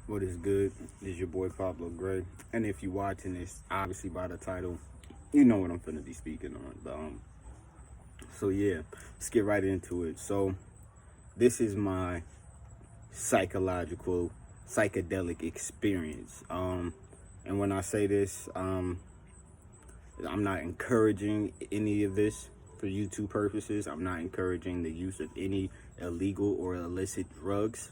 What is good? Is your boy PvbloGrey, and if you're watching this, obviously by the title, you know what I'm finna be speaking on. So yeah, let's get right into it. So this is my psychedelic experience. And when I say this, I'm not encouraging any of this for YouTube purposes. I'm not encouraging the use of any illegal or illicit drugs.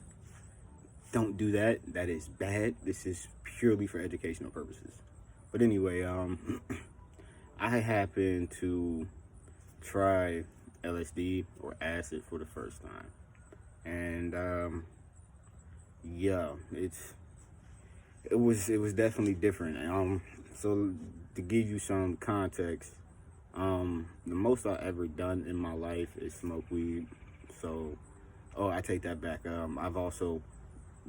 Don't do that. That is bad. This is purely for educational purposes. But anyway, I happened to try LSD or acid for the first time, and yeah, it was definitely different. So to give you some context, the most I've ever done in my life is smoke weed. So, oh, I take that back. I've also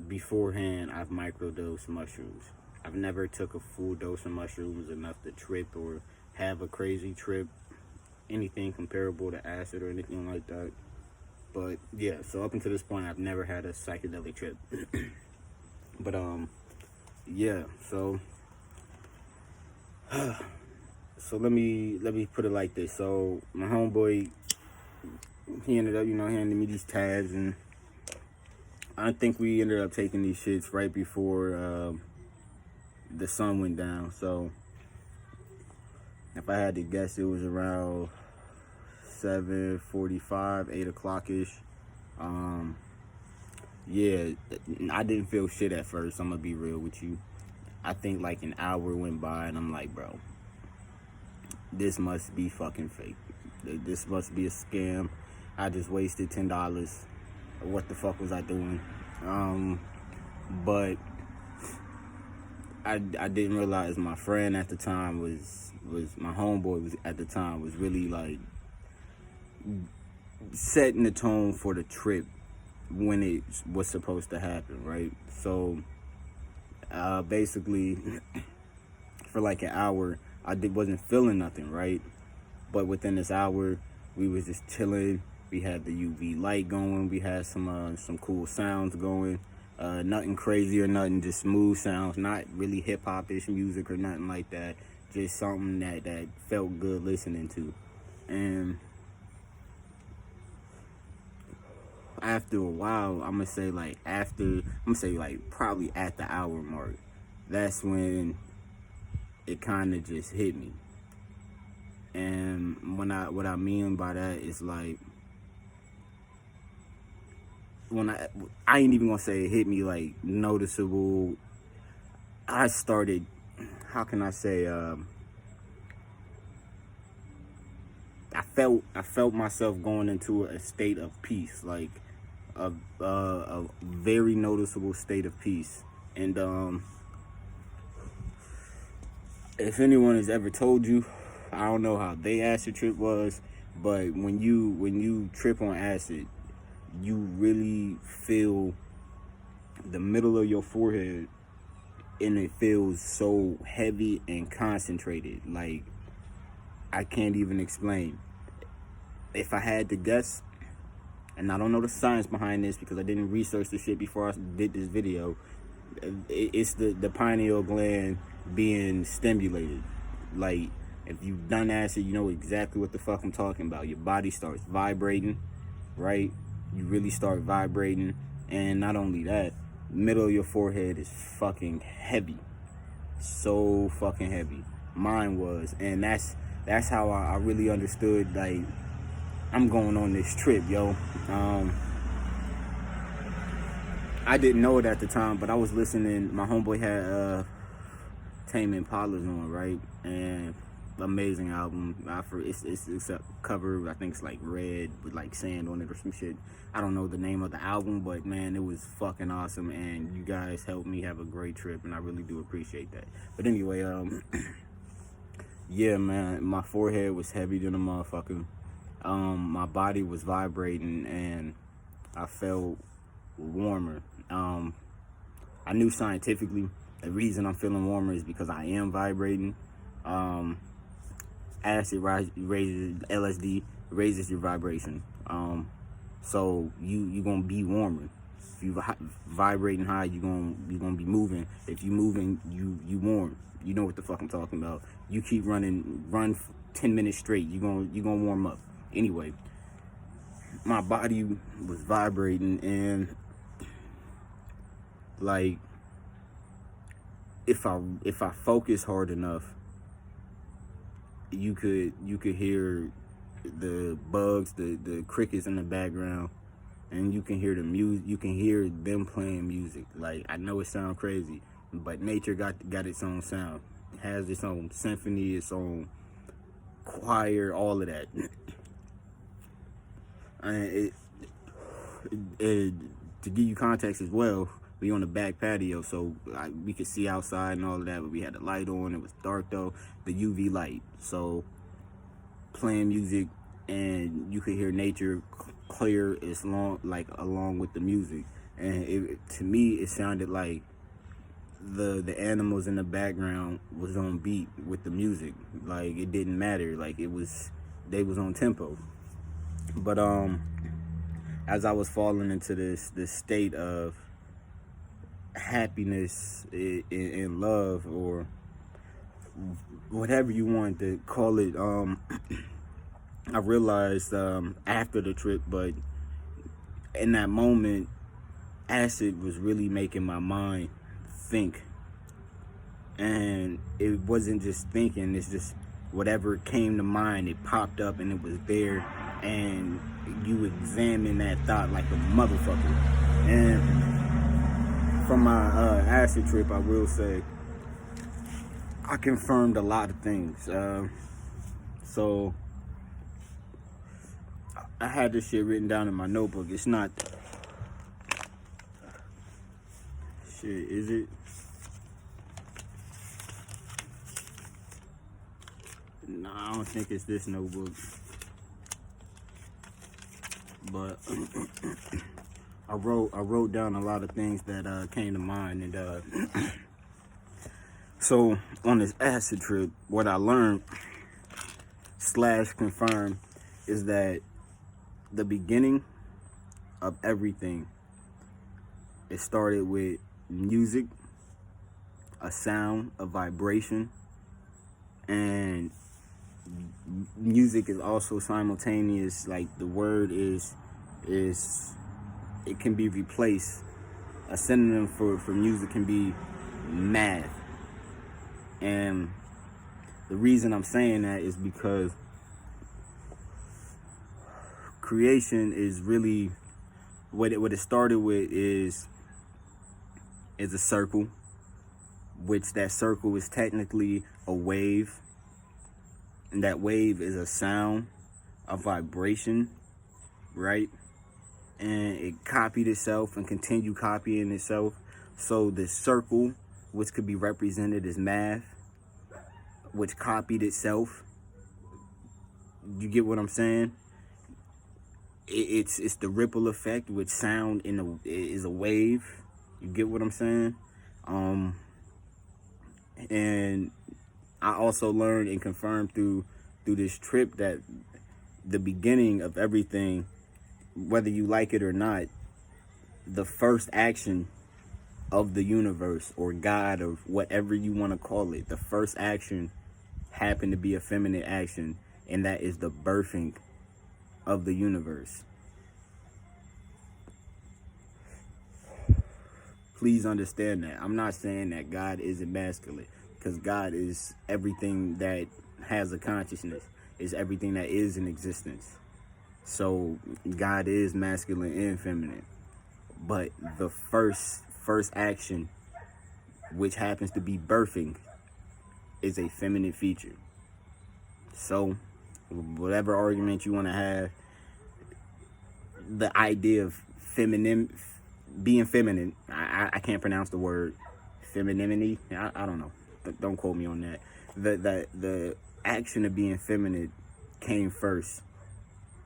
beforehand I've microdosed mushrooms. I've never took a full dose of mushrooms enough to trip or have a crazy trip, anything comparable to acid or anything like that. But yeah, so up until this point I've never had a psychedelic trip. But yeah, so let me put it like this. So my homeboy, he ended up, handing me these tabs, and I think we ended up taking these shits right before the sun went down. So if I had to guess, it was around 7:45, 8 o'clock ish. Yeah, I didn't feel shit at first. I'm gonna be real with you. I think like an hour went by, and I'm like, bro, this must be fucking fake. This must be a scam. I just wasted $10. What the fuck was I doing? But I didn't realize my friend at the time was my homeboy was at the time was really like setting the tone for the trip when it was supposed to happen, right? So basically for like an hour wasn't feeling nothing, right? But within this hour we was just chilling. We had the UV light going. We had some cool sounds going. Nothing crazy or nothing, just smooth sounds. Not really hip hop-ish music or nothing like that. Just something that felt good listening to. And after a while, I'm gonna say probably at the hour mark, that's when it kind of just hit me. And what I mean by that is like, when I ain't even gonna say it hit me like noticeable. I started, how can I say, I felt myself going into a state of peace, like a very noticeable state of peace. And if anyone has ever told you, I don't know how they acid trip was, but when you trip on acid, you really feel the middle of your forehead, and it feels so heavy and concentrated. Like, I can't even explain. If I had to guess, and I don't know the science behind this because I didn't research the shit before I did this video, it's the pineal gland being stimulated. Like, if you've done acid, you know exactly what the fuck I'm talking about. Your body starts vibrating, right? You really start vibrating. And not only that, middle of your forehead is fucking heavy. So fucking heavy. Mine was. And that's how I really understood, like, I'm going on this trip, yo. I didn't know it at the time, but I was listening. My homeboy had Tame Impala's on, right? And amazing album. It's a cover. I think it's like red with like sand on it or some shit. I don't know the name of the album, but man, it was fucking awesome. And you guys helped me have a great trip, and I really do appreciate that. But anyway, yeah, man, my forehead was heavy than a motherfucker. My body was vibrating, and I felt warmer. I knew scientifically the reason I'm feeling warmer is because I am vibrating. Acid raises LSD, raises your vibration. So you gonna be warmer. If you vibrating high, you gonna be moving. If you moving, you warm. You know what the fuck I'm talking about. You keep run 10 minutes straight. You gonna warm up. Anyway, my body was vibrating, and like if I focus hard enough, you could hear the bugs, the crickets in the background, and you can hear the music. You can hear them playing music. Like, I know it sounds crazy, but nature got its own sound. It has its own symphony, its own choir, all of that. And to give you context as well, we on the back patio, so we could see outside and all of that, but we had the light on. It was dark though, the UV light. So playing music, and you could hear nature clear along with the music. And to me, it sounded like the animals in the background was on beat with the music. Like, it didn't matter. Like, they was on tempo. But as I was falling into this state of happiness and love, or whatever you want to call it, I realized after the trip, but in that moment, acid was really making my mind think. And it wasn't just thinking, it's just whatever came to mind, it popped up and it was there, and you examine that thought like a motherfucker. And from my acid trip, I will say I confirmed a lot of things. So I had this shit written down in my notebook. It's not shit, is it? No, I don't think it's this notebook. But I wrote down a lot of things that came to mind, and so on this acid trip, what I learned / confirmed is that the beginning of everything, it started with music, a sound, a vibration, and music is also simultaneous. Like, the word is it can be replaced. A synonym for music can be math. And the reason I'm saying that is because creation is really what it started with is a circle, which that circle is technically a wave, and that wave is a sound, a vibration, right? And it copied itself and continued copying itself. So the circle, which could be represented as math, which copied itself. You get what I'm saying? It's the ripple effect, which sound is a wave. You get what I'm saying? And I also learned and confirmed through this trip that the beginning of everything, whether you like it or not, the first action of the universe or God or whatever you want to call it, the first action happened to be a feminine action, and that is the birthing of the universe. Please understand that. I'm not saying that God isn't masculine, because God is everything that has a consciousness, is everything that is in existence. So God is masculine and feminine. But the first action, which happens to be birthing, is a feminine feature. So whatever argument you want to have, the idea of being feminine, I can't pronounce the word femininity. I don't know. Don't quote me on that. The action of being feminine came first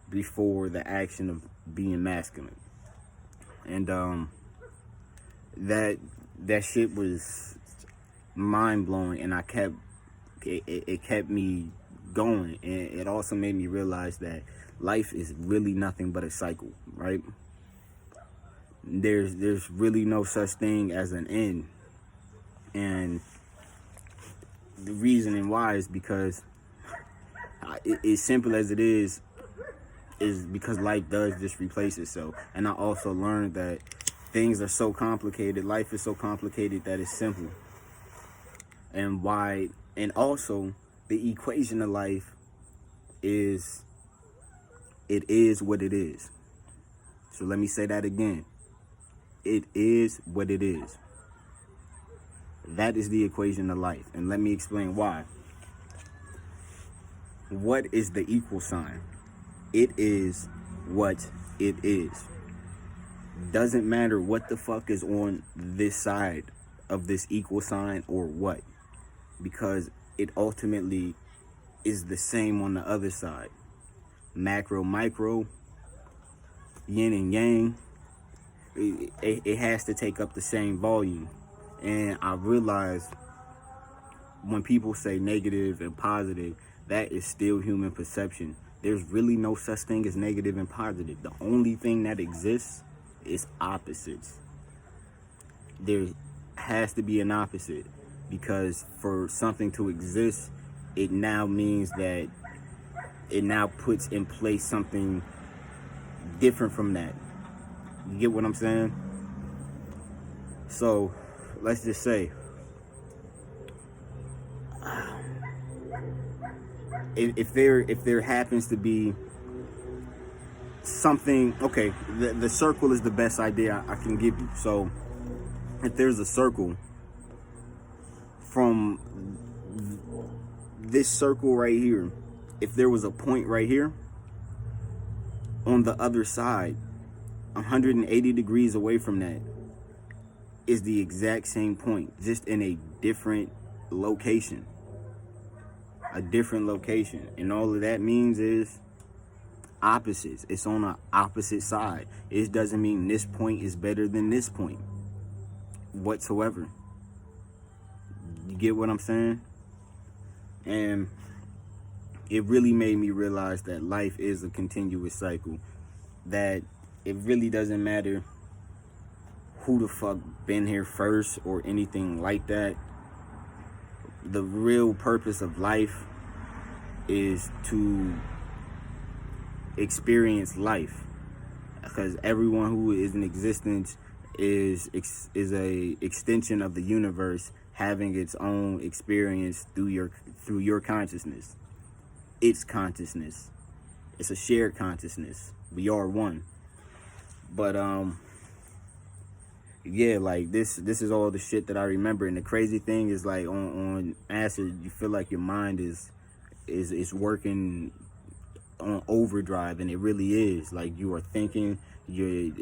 before the action of being masculine. And that shit was mind blowing, and it kept me going, and it also made me realize that life is really nothing but a cycle, right? there's really no such thing as an end. And the reasoning why is because as simple as it is because life does just replace itself. And I also learned that things are so complicated, life is so complicated that it's simple. And also the equation of life is, it is what it is. So let me say that again. It is what it is. That is the equation of life. And let me explain why. What is the equal sign? It is what it is. Doesn't matter what the fuck is on this side of this equal sign or what, because it ultimately is the same on the other side. Macro, micro, yin and yang, it has to take up the same volume. And I realize when people say negative and positive, that is still human perception. There's really no such thing as negative and positive. The only thing that exists is opposites. There has to be an opposite, because for something to exist, it now means that it now puts in place something different from that. You get what I'm saying? So let's just say, if there happens to be something, okay, the circle is the best idea I can give you. So if there's a circle, from this circle right here, if there was a point right here, on the other side, 180 degrees away from that, is the exact same point, just in a different location. A different location. And all of that means is opposites. It's on the opposite side. It doesn't mean this point is better than this point whatsoever. You get what I'm saying? And it really made me realize that life is a continuous cycle. That it really doesn't matter who the fuck been here first or anything like that. The real purpose of life is to experience life, because everyone who is in existence is a extension of the universe, having its own experience through your consciousness. Its consciousness. It's a shared consciousness. We are one. But yeah, like this is all the shit that I remember. And the crazy thing is, like, on acid, you feel like your mind is working on overdrive, and it really is. Like, you are thinking, your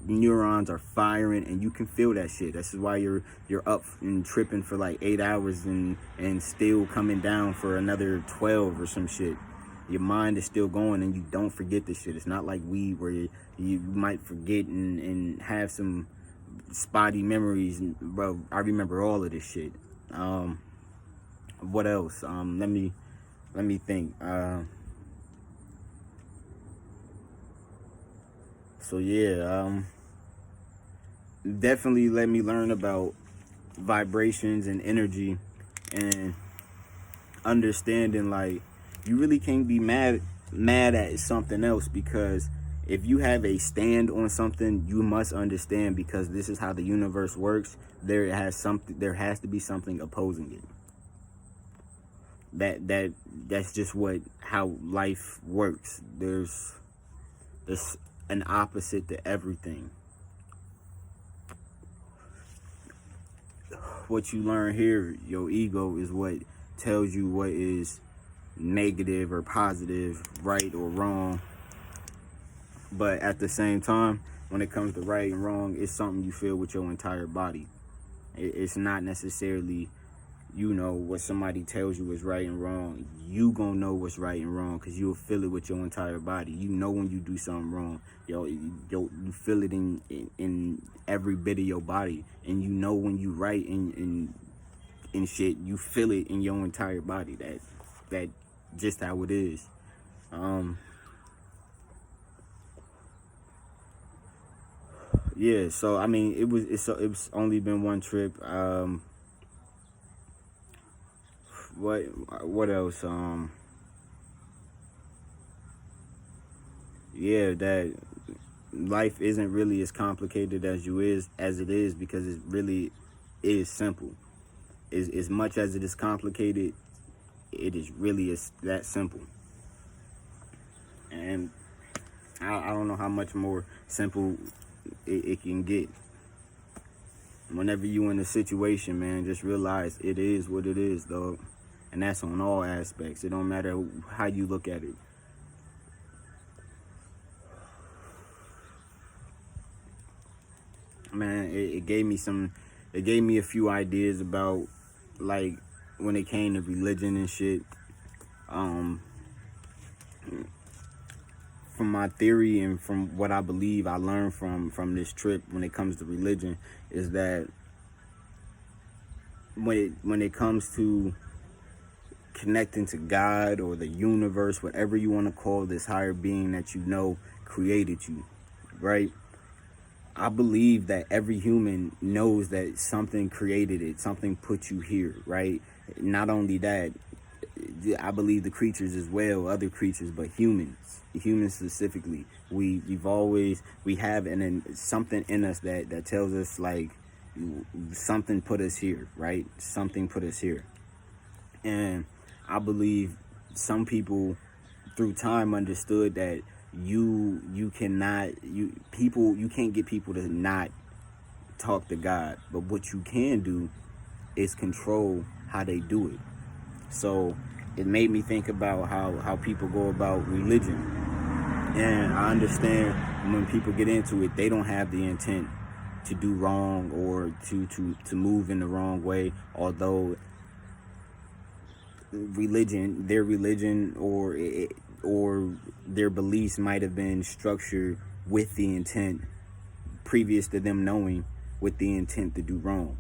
neurons are firing, and you can feel that shit. This is why you're up and tripping for like 8 hours and still coming down for another 12 or some shit. Your mind is still going, and you don't forget this shit. It's not like weed where you might forget and have some spotty memories. Bro, I remember all of this shit. What else? Let me think. So yeah, definitely let me learn about vibrations and energy, and understanding, like, you really can't be mad at something else, because if you have a stand on something, you must understand, because this is how the universe works. There has to be something opposing it. That's just how life works. There's an opposite to everything. What you learn here, your ego, is what tells you what is negative or positive, right or wrong. But at the same time, when it comes to right and wrong, it's something you feel with your entire body. It's not necessarily, what somebody tells you is right and wrong. You gonna know what's right and wrong, because you'll feel it with your entire body. You know when you do something wrong. You feel it in every bit of your body. And you know when you right and shit, you feel it in your entire body. That just how it is. Yeah, so I mean, it's only been one trip. What else? Yeah, that life isn't really as complicated as it is, because it really is simple. As much as it is complicated, it is really is that simple. And I don't know how much more simple it can get. Whenever you in a situation, man, just realize it is what it is, dog. And that's on all aspects. It don't matter how you look at it. Man, it gave me a few ideas about, like, when it came to religion and shit. From my theory and from what I believe I learned from this trip when it comes to religion, is that when it comes to connecting to God or the universe, whatever you want to call this higher being that you know created you, right? I believe that every human knows that something created it, something put you here, right? Not only that, I believe the creatures as well, other creatures, but humans specifically, we have something in us that tells us, like, something put us here, right? Something put us here. And I believe some people through time understood that you can't get people to not talk to God, but what you can do is control how they do it. So it made me think about how people go about religion. And I understand when people get into it, they don't have the intent to do wrong or to move in the wrong way, although their religion or their beliefs might have been structured with the intent, previous to them knowing, with the intent to do wrong.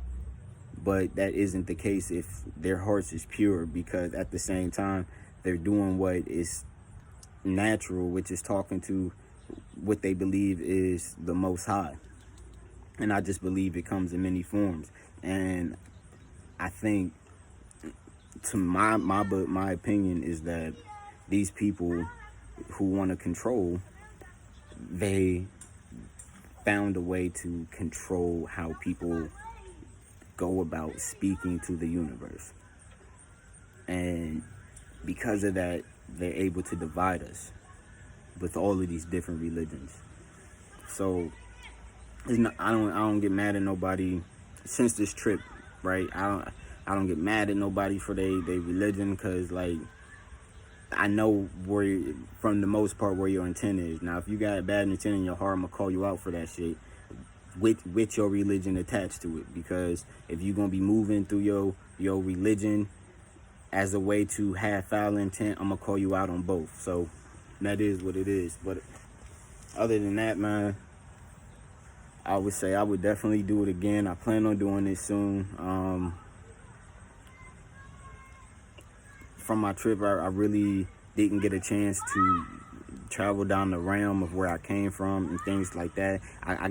But that isn't the case if their hearts is pure, because at the same time they're doing what is natural, which is talking to what they believe is the Most High. And I just believe it comes in many forms. And I think, to my opinion, is that these people who want to control, they found a way to control how people go about speaking to the universe. And because of that, they're able to divide us with all of these different religions. So I don't get mad at nobody since this trip, right? I don't get mad at nobody for their religion, because, like, I know from the most part where your intent is. Now, if you got bad intent in your heart, I'm gonna call you out for that shit with your religion attached to it. Because if you're gonna be moving through your religion as a way to have foul intent, I'm gonna call you out on both. So that is what it is. But other than that, man, I would say I would definitely do it again. I plan on doing it soon. From my trip, I really didn't get a chance to travel down the realm of where I came from and things like that. I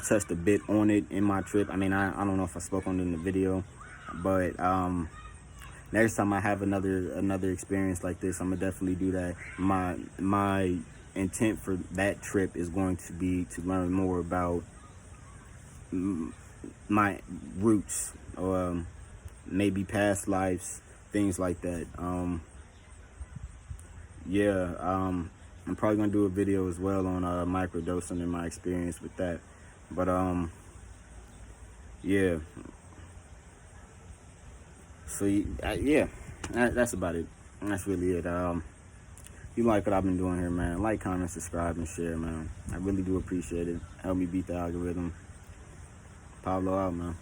touched a bit on it in my trip. I mean, I don't know if I spoke on it in the video, but next time I have another experience like this, I'm gonna definitely do that. My intent for that trip is going to be to learn more about my roots, or maybe past lives, things like that. I'm probably gonna do a video as well on microdosing and my experience with that. But yeah. So yeah, that's about it. That's really it. You like what I've been doing here, man? Like, comment, subscribe, and share, man. I really do appreciate it. Help me beat the algorithm. Pablo out, man.